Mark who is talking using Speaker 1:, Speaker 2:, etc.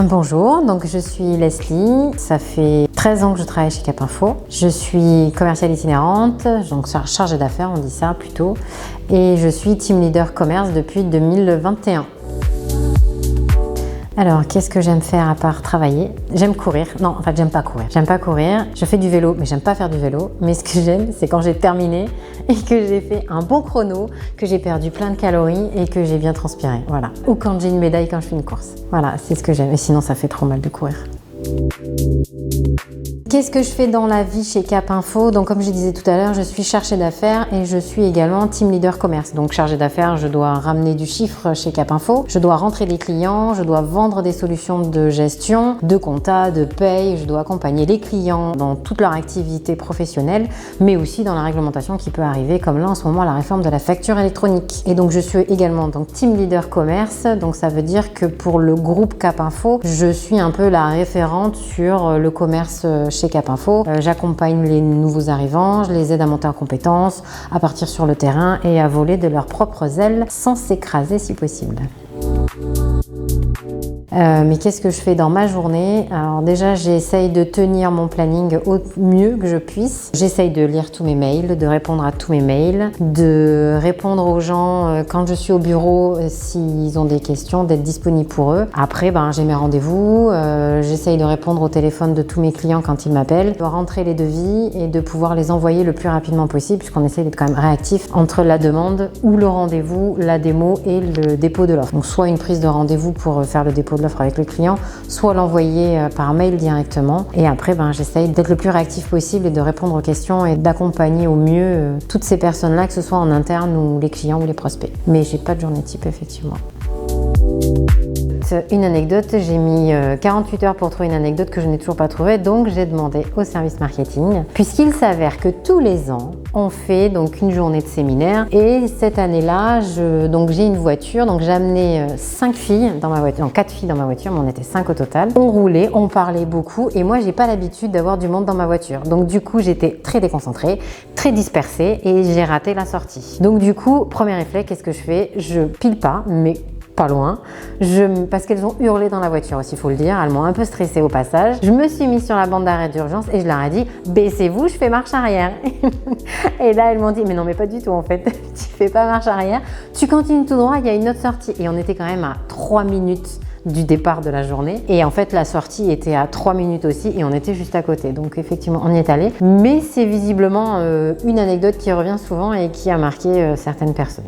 Speaker 1: Bonjour, donc je suis Leslie, ça fait 13 ans que je travaille chez Cap Info. Je suis commerciale itinérante, donc chargée d'affaires on dit ça plutôt, et je suis team leader commerce depuis 2021. Alors, qu'est-ce que j'aime faire à part travailler? J'aime courir. Non, en fait, j'aime pas courir. J'aime pas courir. Je fais du vélo, mais j'aime pas faire du vélo. Mais ce que j'aime, c'est quand j'ai terminé et que j'ai fait un bon chrono, que j'ai perdu plein de calories et que j'ai bien transpiré. Voilà. Ou quand j'ai une médaille quand je fais une course. Voilà, c'est ce que j'aime. Et sinon, ça fait trop mal de courir. Qu'est-ce que je fais dans la vie chez Cap Info? Donc comme je disais tout à l'heure, je suis chargée d'affaires et je suis également team leader commerce. Donc chargée d'affaires, je dois ramener du chiffre chez Cap Info, je dois rentrer des clients, je dois vendre des solutions de gestion, de compta, de paye, je dois accompagner les clients dans toute leur activité professionnelle, mais aussi dans la réglementation qui peut arriver, comme là en ce moment la réforme de la facture électronique. Et donc je suis également donc team leader commerce, donc ça veut dire que pour le groupe Cap Info, je suis un peu la référente sur le commerce chez Cap Info. J'accompagne les nouveaux arrivants, je les aide à monter en compétences, à partir sur le terrain et à voler de leurs propres ailes sans s'écraser si possible. Mais qu'est-ce que je fais dans ma journée? Alors déjà, j'essaye de tenir mon planning au mieux que je puisse. J'essaye de lire tous mes mails, de répondre à tous mes mails, de répondre aux gens quand je suis au bureau s'ils ont des questions, d'être disponible pour eux. Après, j'ai mes rendez-vous, j'essaye de répondre au téléphone de tous mes clients quand ils m'appellent, de rentrer les devis et de pouvoir les envoyer le plus rapidement possible puisqu'on essaye d'être quand même réactif entre la demande ou le rendez-vous, la démo et le dépôt de l'offre. Donc soit une prise de rendez-vous pour faire le dépôt de l'offre avec le client, soit l'envoyer par mail directement. Et après, j'essaye d'être le plus réactif possible et de répondre aux questions et d'accompagner au mieux toutes ces personnes-là, que ce soit en interne ou les clients ou les prospects. Mais j'ai pas de journée type, effectivement. Une anecdote, j'ai mis 48 heures pour trouver une anecdote que je n'ai toujours pas trouvée, donc j'ai demandé au service marketing, puisqu'il s'avère que tous les ans, on fait donc une journée de séminaire et cette année-là, j'ai une voiture, donc j'ai amené 5 filles dans ma voiture, non 4 filles dans ma voiture, mais on était 5 au total. On roulait, on parlait beaucoup et moi j'ai pas l'habitude d'avoir du monde dans ma voiture. Donc du coup, j'étais très déconcentrée, très dispersée et j'ai raté la sortie. Donc du coup, premier réflexe, qu'est-ce que je fais? Je pile pas, mais pas loin, parce qu'elles ont hurlé dans la voiture aussi, il faut le dire, elles m'ont un peu stressée au passage. Je me suis mise sur la bande d'arrêt d'urgence et je leur ai dit « baissez-vous, je fais marche arrière ». Et là, elles m'ont dit « mais non, mais pas du tout en fait, tu fais pas marche arrière, tu continues tout droit, il y a une autre sortie ». Et on était quand même à 3 minutes du départ de la journée et en fait la sortie était à 3 minutes aussi et on était juste à côté, donc effectivement on y est allé, mais c'est visiblement une anecdote qui revient souvent et qui a marqué certaines personnes.